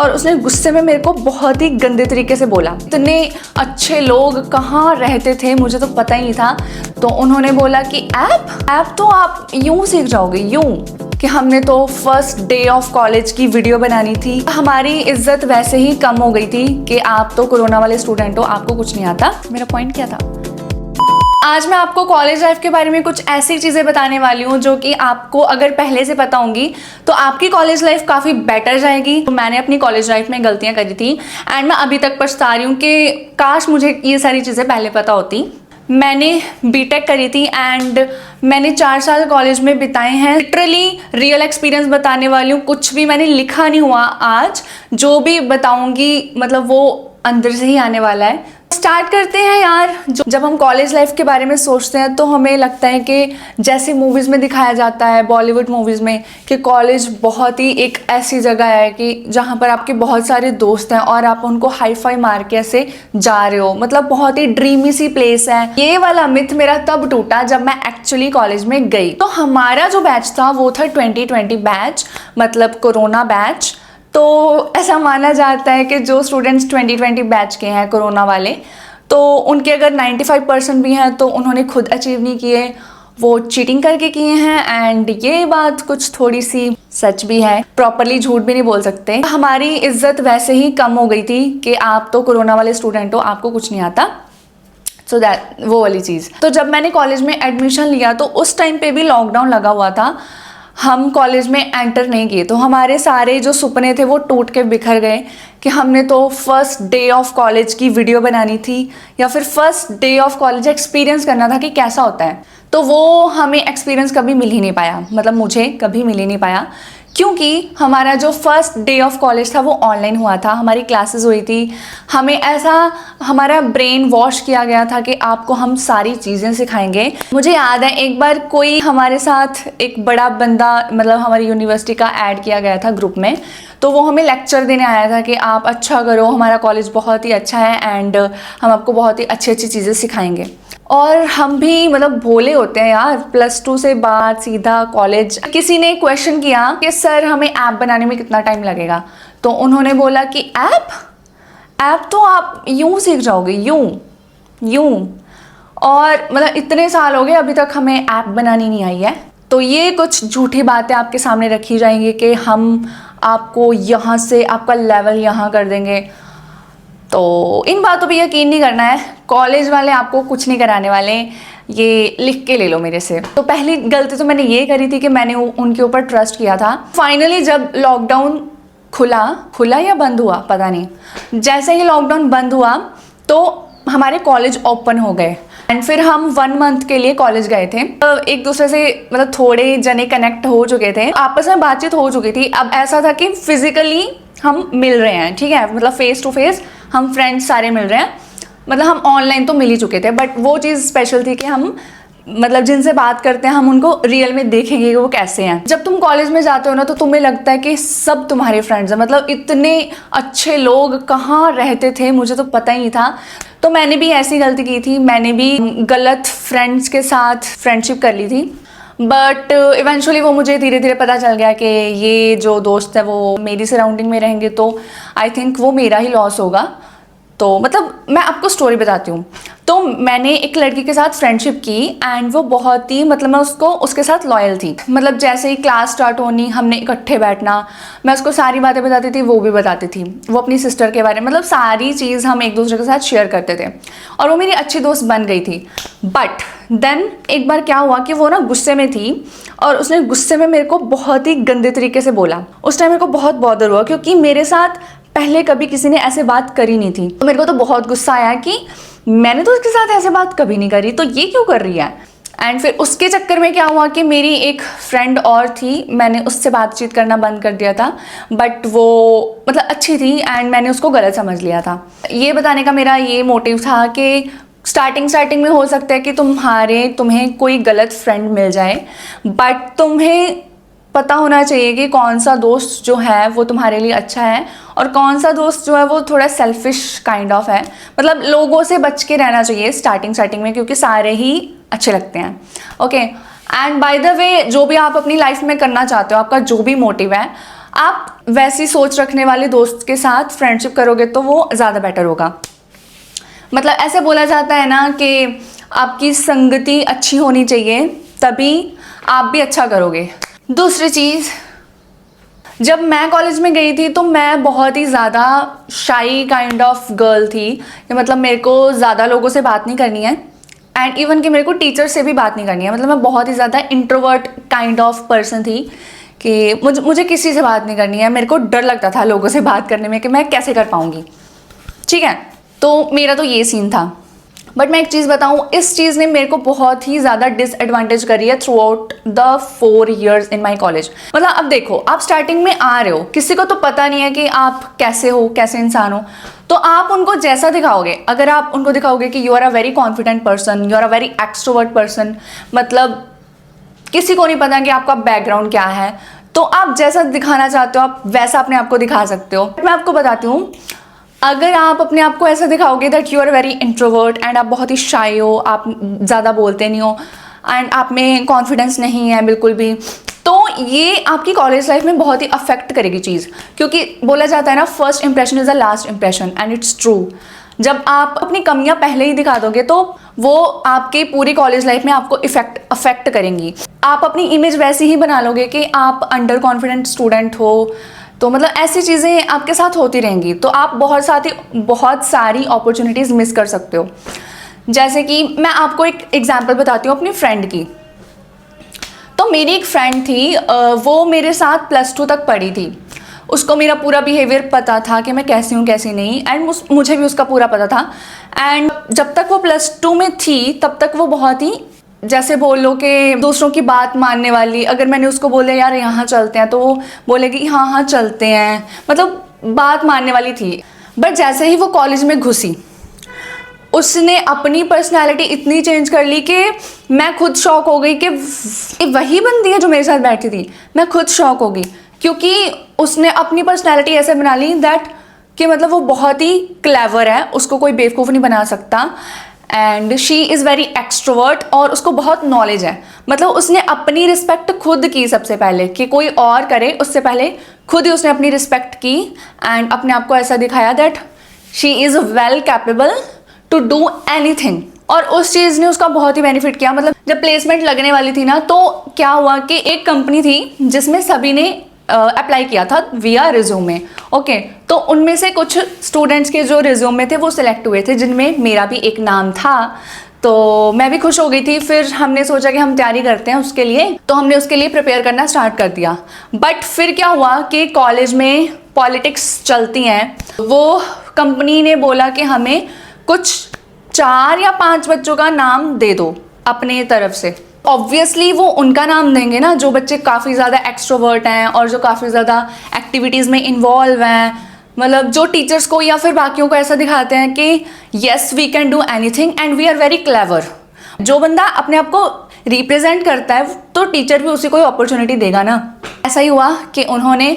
और उसने गुस्से में मेरे को बहुत ही गंदे तरीके से बोला। इतने अच्छे लोग कहाँ रहते थे मुझे तो पता ही नहीं था। तो उन्होंने बोला कि ऐप तो आप यूं सीख जाओगे, यूं कि हमने तो फर्स्ट डे ऑफ कॉलेज की वीडियो बनानी थी। हमारी इज्जत वैसे ही कम हो गई थी कि आप तो कोरोना वाले स्टूडेंट हो, आपको कुछ नहीं आता। मेरा पॉइंट क्या था? आज मैं आपको कॉलेज लाइफ के बारे में कुछ ऐसी चीज़ें बताने वाली हूँ जो कि आपको अगर पहले से पता होंगी तो आपकी कॉलेज लाइफ काफ़ी बेटर जाएगी। तो मैंने अपनी कॉलेज लाइफ में गलतियाँ करी थी एंड मैं अभी तक पछता रही हूँ कि काश मुझे ये सारी चीज़ें पहले पता होती। मैंने बीटेक करी थी एंड मैंने 4 साल कॉलेज में बिताए हैं। लिटरली रियल एक्सपीरियंस बताने वाली हूँ, कुछ भी मैंने लिखा नहीं हुआ। आज जो भी बताऊँगी मतलब वो अंदर से ही आने वाला है। स्टार्ट करते हैं यार। जब हम कॉलेज लाइफ के बारे में सोचते हैं तो हमें लगता है कि जैसे मूवीज़ में दिखाया जाता है, बॉलीवुड मूवीज़ में, कि कॉलेज बहुत ही एक ऐसी जगह है कि जहाँ पर आपके बहुत सारे दोस्त हैं और आप उनको हाई फाई मार के ऐसे जा रहे हो, मतलब बहुत ही ड्रीमी सी प्लेस है। ये वाला मिथ मेरा तब टूटा जब मैं एक्चुअली कॉलेज में गई। तो हमारा जो बैच था वो था 2020 बैच, मतलब कोरोना बैच। तो ऐसा माना जाता है कि जो स्टूडेंट्स 2020 बैच के हैं कोरोना वाले, तो उनके अगर 95% भी हैं तो उन्होंने खुद अचीव नहीं किए, वो चीटिंग करके किए हैं। एंड ये बात कुछ थोड़ी सी सच भी है, प्रॉपरली झूठ भी नहीं बोल सकते। हमारी इज्जत वैसे ही कम हो गई थी कि आप तो कोरोना वाले स्टूडेंट हो, आपको कुछ नहीं आता। सो दैट वो वाली चीज़। तो जब मैंने कॉलेज में एडमिशन लिया तो उस टाइम पे भी लॉकडाउन लगा हुआ था, हम कॉलेज में एंटर नहीं किए। तो हमारे सारे जो सपने थे वो टूट के बिखर गए कि हमने तो फर्स्ट डे ऑफ कॉलेज की वीडियो बनानी थी या फिर first day of college experience करना था कि कैसा होता है। तो वो हमें एक्सपीरियंस कभी मिल ही नहीं पाया, मतलब मुझे कभी मिल ही नहीं पाया, क्योंकि हमारा जो फर्स्ट डे ऑफ कॉलेज था वो ऑनलाइन हुआ था। हमारी क्लासेस हुई थी, हमें ऐसा हमारा ब्रेन वॉश किया गया था कि आपको हम सारी चीज़ें सिखाएंगे। मुझे याद है एक बार कोई हमारे साथ एक बड़ा बंदा, मतलब हमारी यूनिवर्सिटी का ऐड किया गया था ग्रुप में, तो वो हमें लेक्चर देने आया था कि आप अच्छा करो, हमारा कॉलेज बहुत ही अच्छा है एंड हम आपको बहुत ही अच्छी अच्छी चीज़ें सिखाएंगे। और हम भी मतलब भोले होते हैं यार, +2 से बाद सीधा कॉलेज। किसी ने क्वेश्चन किया कि सर हमें ऐप बनाने में कितना टाइम लगेगा, तो उन्होंने बोला कि ऐप तो आप यूं सीख जाओगे, यूं। और मतलब इतने साल हो गए अभी तक हमें ऐप बनानी नहीं आई है। तो ये कुछ झूठी बातें आपके सामने रखी जाएंगी कि हम आपको यहाँ से आपका लेवल यहाँ कर देंगे। तो इन बातों पे यकीन नहीं करना है, कॉलेज वाले आपको कुछ नहीं कराने वाले, ये लिख के ले लो मेरे से। तो पहली गलती तो मैंने ये करी थी कि मैंने उनके ऊपर ट्रस्ट किया था। फाइनली जब लॉकडाउन खुला या बंद हुआ पता नहीं, जैसे ही लॉकडाउन बंद हुआ तो हमारे कॉलेज ओपन हो गए एंड फिर हम 1 मंथ के लिए कॉलेज गए थे। एक दूसरे से मतलब थोड़े जने कनेक्ट हो चुके थे, आपस में बातचीत हो चुकी थी। अब ऐसा था कि फिजिकली हम मिल रहे हैं, ठीक है, मतलब फेस टू फेस हम फ्रेंड्स सारे मिल रहे हैं। मतलब हम ऑनलाइन तो मिल ही चुके थे, बट वो चीज़ स्पेशल थी कि हम मतलब जिनसे बात करते हैं हम उनको रियल में देखेंगे कि वो कैसे हैं। जब तुम कॉलेज में जाते हो ना तो तुम्हें लगता है कि सब तुम्हारे फ्रेंड्स हैं, मतलब इतने अच्छे लोग कहाँ रहते थे मुझे तो पता ही नहीं था। तो मैंने भी ऐसी गलती की थी, मैंने भी गलत फ्रेंड्स के साथ फ्रेंडशिप कर ली थी। बट इवेंचुअली वो मुझे धीरे धीरे पता चल गया कि ये जो दोस्त है वो मेरी सराउंडिंग में रहेंगे तो आई थिंक वो मेरा ही लॉस होगा। तो मतलब मैं आपको स्टोरी बताती हूँ। तो मैंने एक लड़की के साथ फ्रेंडशिप की एंड वो बहुत ही मतलब मैं उसके साथ लॉयल थी। मतलब जैसे ही क्लास स्टार्ट होनी हमने इकट्ठे बैठना, मैं उसको सारी बातें बताती थी, वो भी बताती थी, वो अपनी सिस्टर के बारे में, मतलब सारी चीज़ हम एक दूसरे के साथ शेयर करते थे और वो मेरी अच्छी दोस्त बन गई थी। बट देन एक बार क्या हुआ कि वो ना गुस्से में थी और उसने गुस्से में मेरे को बहुत ही गंदे तरीके से बोला। उस टाइम मेरे को बहुत बॉदर हुआ क्योंकि मेरे साथ पहले कभी किसी ने ऐसे बात करी नहीं थी। तो मेरे को तो बहुत गुस्सा आया कि मैंने तो उसके साथ ऐसे बात कभी नहीं करी, तो ये क्यों कर रही है। एंड फिर उसके चक्कर में क्या हुआ कि मेरी एक फ्रेंड और थी, मैंने उससे बातचीत करना बंद कर दिया था। बट वो मतलब अच्छी थी एंड मैंने उसको गलत समझ लिया था। ये बताने का मेरा ये मोटिव था कि स्टार्टिंग में हो सकता है कि तुम्हें कोई गलत फ्रेंड मिल जाए, बट तुम्हें पता होना चाहिए कि कौन सा दोस्त जो है वो तुम्हारे लिए अच्छा है और कौन सा दोस्त जो है वो थोड़ा सेल्फिश काइंड ऑफ है। मतलब लोगों से बच के रहना चाहिए स्टार्टिंग में, क्योंकि सारे ही अच्छे लगते हैं। Okay, and by the way जो भी आप अपनी लाइफ में करना चाहते हो, आपका जो भी मोटिव है, आप वैसी सोच रखने वाले दोस्त के साथ फ्रेंडशिप करोगे तो वो ज़्यादा बेटर होगा। मतलब ऐसे बोला जाता है ना कि आपकी संगति अच्छी होनी चाहिए, तभी आप भी अच्छा करोगे। दूसरी चीज़, जब मैं कॉलेज में गई थी तो मैं बहुत ही ज़्यादा शाई काइंड ऑफ गर्ल थी कि मतलब मेरे को ज़्यादा लोगों से बात नहीं करनी है, एंड इवन कि मेरे को टीचर से भी बात नहीं करनी है। मतलब मैं बहुत ही ज़्यादा इंट्रोवर्ट काइंड ऑफ पर्सन थी कि मुझे किसी से बात नहीं करनी है। मेरे को डर लगता था लोगों से बात करने में कि मैं कैसे कर पाऊँगी, ठीक है। तो मेरा तो ये सीन था। बट मैं एक चीज़ बताऊँ, इस चीज़ ने मेरे को बहुत ही ज़्यादा डिसएडवांटेज करी है through out the 4 years in my college. मतलब अब देखो, आप स्टार्टिंग में आ रहे हो, किसी को तो पता नहीं है कि आप कैसे हो, कैसे इंसान हो, तो आप उनको जैसा दिखाओगे, अगर आप उनको दिखाओगे कि you are a very confident person, you are a very extrovert person, मतलब किसी को नहीं पता कि आपका बैकग्राउंड क्या है, तो आप जैसा दिखाना चाहते हो आप वैसा अपने आप को दिखा सकते हो। मैं आपको बताती हूँ, अगर आप अपने आप को ऐसा दिखाओगे that you are very introvert and आप बहुत ही शाई हो, आप ज़्यादा बोलते नहीं हो एंड आप में कॉन्फिडेंस नहीं है बिल्कुल भी, तो ये आपकी कॉलेज लाइफ में बहुत ही अफेक्ट करेगी चीज़। क्योंकि बोला जाता है ना, first impression is the last impression, and it's true. जब आप अपनी कमियां पहले ही दिखा दोगे तो वो आपके पूरी कॉलेज लाइफ में आपको अफेक्ट करेंगी। आप अपनी इमेज वैसी ही बना लोगे कि आप अंडर कॉन्फिडेंट स्टूडेंट हो, तो मतलब ऐसी चीज़ें आपके साथ होती रहेंगी, तो आप बहुत सारी अपॉर्चुनिटीज़ मिस कर सकते हो। जैसे कि मैं आपको एक एग्जांपल बताती हूँ अपनी फ्रेंड की। तो मेरी एक फ्रेंड थी, वो मेरे साथ +2 तक पढ़ी थी। उसको मेरा पूरा बिहेवियर पता था कि मैं कैसी हूँ कैसी नहीं, एंड मुझे भी उसका पूरा पता था। एंड जब तक वो +2 में थी तब तक वो बहुत ही, जैसे बोल लो कि दूसरों की बात मानने वाली। अगर मैंने उसको बोले यार यहाँ चलते हैं तो वो बोलेगी हाँ हाँ चलते हैं, मतलब बात मानने वाली थी। बट जैसे ही वो कॉलेज में घुसी, उसने अपनी पर्सनालिटी इतनी चेंज कर ली कि मैं खुद शॉक हो गई कि वही बंदी है जो मेरे साथ बैठी थी। मैं खुद शॉक हो गई क्योंकि उसने अपनी पर्सनालिटी ऐसे बना ली दैट कि मतलब वो बहुत ही क्लेवर है, उसको कोई बेवकूफ़ नहीं बना सकता, and she is very extrovert और उसको बहुत नॉलेज है। मतलब उसने अपनी रिस्पेक्ट खुद की सबसे पहले, कि कोई और करे उससे पहले खुद ही उसने अपनी रिस्पेक्ट की एंड अपने आप को ऐसा दिखाया that she is well capable to do anything. और उस चीज़ ने उसका बहुत ही बेनिफिट किया। मतलब जब प्लेसमेंट लगने वाली थी ना, तो क्या हुआ कि एक कंपनी थी जिसमें सभी ने अप्लाई किया था विया रिज्यूमे। ओके, तो उनमें से कुछ स्टूडेंट्स के जो रिज्यूमे थे वो सिलेक्ट हुए थे, जिनमें मेरा भी एक नाम था। तो मैं भी खुश हो गई थी। फिर हमने सोचा कि हम तैयारी करते हैं उसके लिए, तो हमने उसके लिए प्रिपेयर करना स्टार्ट कर दिया। बट फिर क्या हुआ कि कॉलेज में पॉलिटिक्स चलती हैं। वो कंपनी ने बोला कि हमें कुछ 4 या 5 बच्चों का नाम दे दो अपने तरफ से। ऑब्वियसली वो उनका नाम देंगे ना जो बच्चे काफ़ी ज़्यादा एक्सट्रोवर्ट हैं और जो काफ़ी ज़्यादा एक्टिविटीज़ में इन्वॉल्व हैं, मतलब जो टीचर्स को या फिर बाकियों को ऐसा दिखाते हैं कि yes we can do anything and we are very clever. जो बंदा अपने आप को रिप्रेजेंट करता है तो टीचर भी उसे कोई अपॉर्चुनिटी देगा ना। ऐसा ही हुआ कि उन्होंने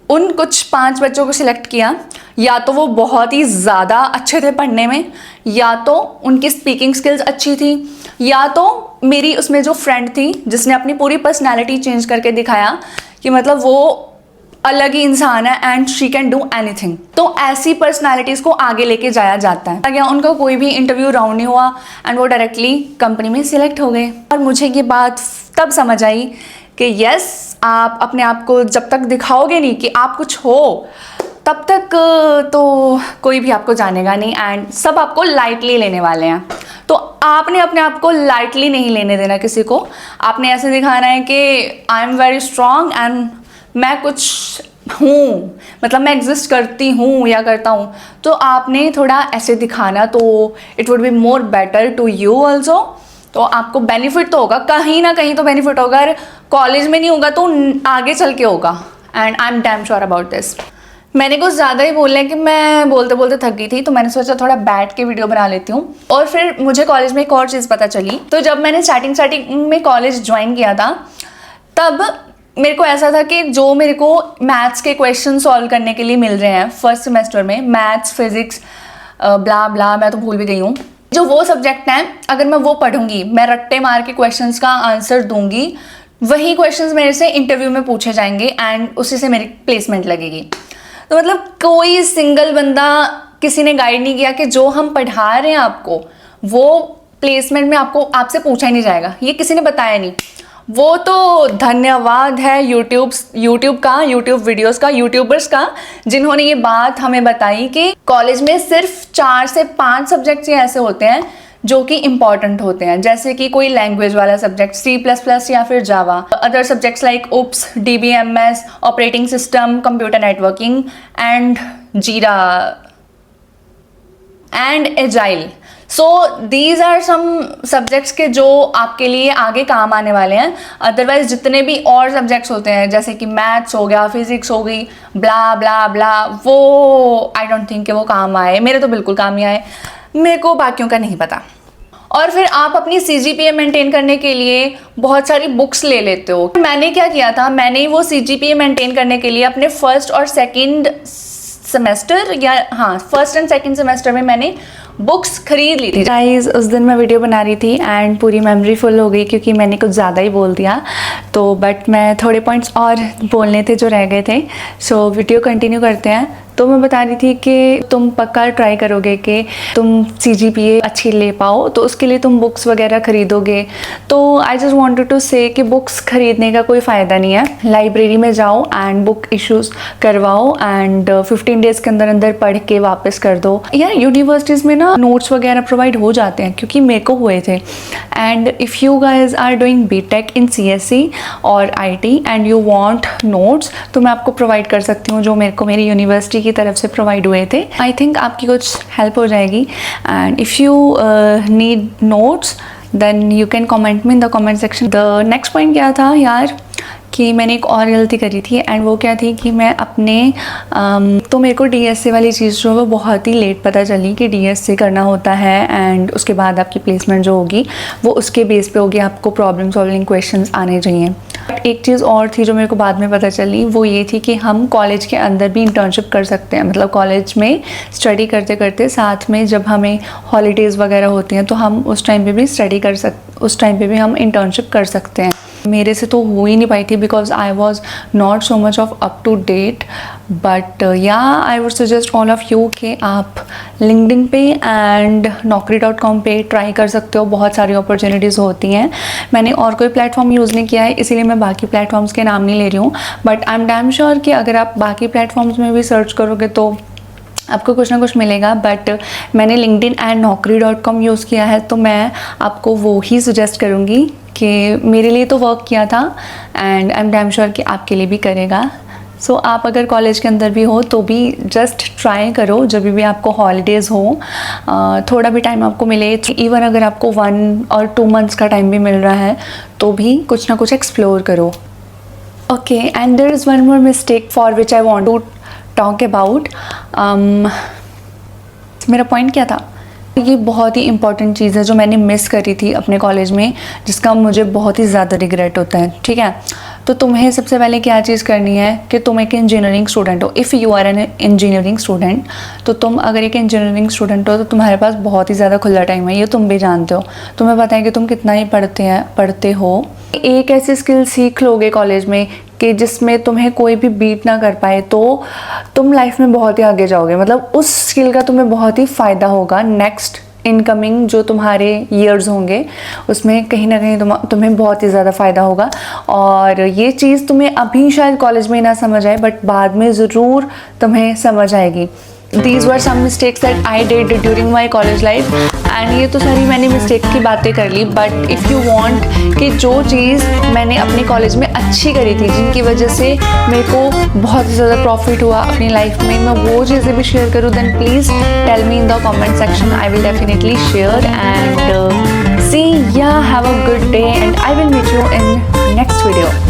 उन कुछ 5 बच्चों को सिलेक्ट किया। या तो वो बहुत ही ज़्यादा अच्छे थे पढ़ने में, या तो उनकी स्पीकिंग स्किल्स अच्छी थी, या तो मेरी उसमें जो फ्रेंड थी जिसने अपनी पूरी पर्सनालिटी चेंज करके दिखाया कि मतलब वो अलग ही इंसान है and she can do anything. तो ऐसी पर्सनालिटीज़ को आगे लेके जाया जाता है। आगे उनका कोई भी इंटरव्यू राउंड नहीं हुआ एंड वो डायरेक्टली कंपनी में सिलेक्ट हो गए। और मुझे ये बात तब समझ आई कि यस, आप अपने आप को जब तक दिखाओगे नहीं कि आप कुछ हो, तब तक तो कोई भी आपको जानेगा नहीं एंड सब आपको लाइटली लेने वाले हैं। तो आपने अपने आप को लाइटली नहीं लेने देना किसी को। आपने ऐसे दिखाना है कि I am very strong and मैं कुछ हूँ, मतलब मैं एग्जिस्ट करती हूँ या करता हूँ। तो आपने थोड़ा ऐसे दिखाना, तो it would be more better to you also. तो आपको बेनिफिट तो होगा, कहीं ना कहीं तो बेनिफिट होगा। अगर कॉलेज में नहीं होगा तो आगे चल के होगा, and I am damn sure about this. मैंने कुछ ज़्यादा ही बोल रहे हैं कि मैं बोलते बोलते थक गई थी, तो मैंने सोचा थोड़ा बैठ के वीडियो बना लेती हूँ। और फिर मुझे कॉलेज में एक और चीज़ पता चली। तो जब मैंने स्टार्टिंग में कॉलेज ज्वाइन किया था, तब मेरे को ऐसा था कि जो मेरे को मैथ्स के क्वेश्चन सॉल्व करने के लिए मिल रहे हैं फर्स्ट सेमेस्टर में, मैथ्स फिजिक्स ब्ला ब्ला, मैं तो भूल भी गई हूँ, जो वो सब्जेक्ट हैं, अगर मैं वो पढ़ूंगी, मैं रट्टे मार के क्वेश्चंस का आंसर दूंगी, वही क्वेश्चंस मेरे से इंटरव्यू में पूछे जाएंगे एंड उसी से मेरी प्लेसमेंट लगेगी। तो मतलब कोई सिंगल बंदा किसी ने गाइड नहीं किया कि जो हम पढ़ा रहे हैं आपको वो प्लेसमेंट में आपसे पूछा ही नहीं जाएगा, ये किसी ने बताया नहीं। वो तो धन्यवाद है यूट्यूब का, यूट्यूब वीडियोस का, यूट्यूबर्स का, जिन्होंने ये बात हमें बताई कि कॉलेज में सिर्फ 4 से 5 सब्जेक्ट्स ऐसे होते हैं जो कि इम्पॉर्टेंट होते हैं, जैसे कि कोई लैंग्वेज वाला सब्जेक्ट C++ या फिर Java, other subjects like UPS, DBMS, operating system, computer networking and Jira and agile. So these are some subjects के जो आपके लिए आगे काम आने वाले हैं। अदरवाइज जितने भी और सब्जेक्ट्स होते हैं जैसे कि मैथ्स हो गया, फिजिक्स हो गई, ब्ला ब्ला ब्ला, वो आई डोंट थिंक कि वो काम आए। मेरे तो बिल्कुल काम नहीं आए, मेरे को बाकियों का नहीं पता। और फिर आप अपनी CGPA मेंटेन करने के लिए बहुत सारी बुक्स ले लेते हो। मैंने क्या किया था, मैंने वो CGPA मेंटेन करने के लिए अपने फर्स्ट और second semester first and second semester में मैंने बुक्स खरीद ली थी। गाइस उस दिन मैं वीडियो बना रही थी एंड पूरी मेमोरी फुल हो गई क्योंकि मैंने कुछ ज़्यादा ही बोल दिया, तो बट मैं थोड़े पॉइंट्स और बोलने थे जो रह गए थे। सो वीडियो कंटिन्यू करते हैं। तो मैं बता रही थी कि तुम पक्का ट्राई करोगे कि तुम CGPA अच्छी ले पाओ, तो उसके लिए तुम बुक्स वगैरह खरीदोगे। तो आई जस्ट वांटेड टू से कि बुक्स खरीदने का कोई फ़ायदा नहीं है। लाइब्रेरी में जाओ एंड बुक इश्यूज़ करवाओ एंड 15 डेज़ के अंदर अंदर पढ़ के वापस कर दो। या यूनिवर्सिटीज़ में ना नोट्स वगैरह प्रोवाइड हो जाते हैं, क्योंकि मेरे को हुए थे। And if you guys are doing BTech in CSE और IT and you want notes, तो मैं आपको प्रोवाइड कर सकती हूँ जो मेरे को मेरी यूनिवर्सिटी की तरफ से प्रोवाइड हुए थे। आई थिंक आपकी कुछ हेल्प हो जाएगी। And if you need notes then you can comment me in the comment section. The next point क्या था यार, कि मैंने एक और गलती करी थी एंड वो क्या थी कि मैं अपने तो मेरे को DSA वाली चीज़ जो है वो बहुत ही लेट पता चली कि DSA करना होता है एंड उसके बाद आपकी प्लेसमेंट जो होगी वो उसके बेस पे होगी, आपको प्रॉब्लम सॉल्विंग क्वेश्चंस आने चाहिए। एक चीज़ और थी जो मेरे को बाद में पता चली, वो ये थी कि हम कॉलेज के अंदर भी इंटर्नशिप कर सकते हैं। मतलब कॉलेज में स्टडी करते करते साथ में जब हमें हॉलीडेज़ वगैरह होती हैं तो हम उस टाइम पे भी हम इंटर्नशिप कर सकते हैं। मेरे से तो हो ही नहीं पाई थी because I was not so much of up to date, but yeah I would suggest all of you कि आप लिंक्डइन पे एंड naukri.com पे ट्राई कर सकते हो। बहुत सारी अपॉर्चुनिटीज़ होती हैं। मैंने और कोई प्लेटफॉर्म यूज़ नहीं किया है, इसीलिए मैं बाकी प्लेटफॉर्म्स के नाम नहीं ले रही हूँ, but I am damn sure कि अगर आप बाकी प्लेटफॉर्म्स में भी सर्च करोगे तो आपको कुछ ना कुछ मिलेगा। बट मैंने लिंक्डइन एंड naukri.com यूज़ किया है, तो मैं आपको वो ही सजेस्ट करूँगी कि मेरे लिए तो वर्क किया था and I am damn sure कि आपके लिए भी करेगा। सो आप अगर कॉलेज के अंदर भी हो तो भी जस्ट ट्राई करो, जब भी आपको हॉलीडेज़ हो, थोड़ा भी टाइम आपको मिले, इवन अगर आपको 1 और 2 मंथ्स का टाइम भी मिल रहा है तो भी कुछ ना कुछ एक्सप्लोर करो। Okay, and there is one more mistake for which I want to talk about. मेरा पॉइंट क्या था, ये बहुत ही इंपॉर्टेंट चीज़ है जो मैंने मिस करी थी अपने कॉलेज में, जिसका मुझे बहुत ही ज़्यादा रिग्रेट होता है। ठीक है, तो तुम्हें सबसे पहले क्या चीज़ करनी है कि तुम एक इंजीनियरिंग स्टूडेंट हो। If you are an engineering student, तो तुम अगर एक इंजीनियरिंग स्टूडेंट हो तो तुम्हारे पास बहुत ही ज़्यादा खुला टाइम है, ये तुम भी जानते हो। तुम्हें पता है कि तुम कितना ही पढ़ते हो। एक ऐसी स्किल सीख लोगे कॉलेज में कि जिसमें तुम्हें कोई भी बीट ना कर पाए, तो तुम लाइफ में बहुत ही आगे जाओगे। मतलब उस स्किल का तुम्हें बहुत ही फ़ायदा होगा नेक्स्ट इनकमिंग जो तुम्हारे ईयर्स होंगे, उसमें कहीं ना कहीं तुम्हें बहुत ही ज़्यादा फ़ायदा होगा। और ये चीज़ तुम्हें अभी शायद कॉलेज में ना समझ आए, बट बाद में ज़रूर तुम्हें समझ आएगी। These were some mistakes that I did during my college life, and ये तो सारी मैंने मिस्टेक की बातें कर ली। बट इफ़ यू वांट कि जो चीज़ मैंने अपने कॉलेज में अच्छी करी थी, जिनकी वजह से मेरे को बहुत ज़्यादा प्रॉफिट हुआ अपनी लाइफ में, मैं वो चीज़ें भी शेयर करूँ, then please tell me in the comment section. I will definitely share and see ya have a good day and I will meet you in next video.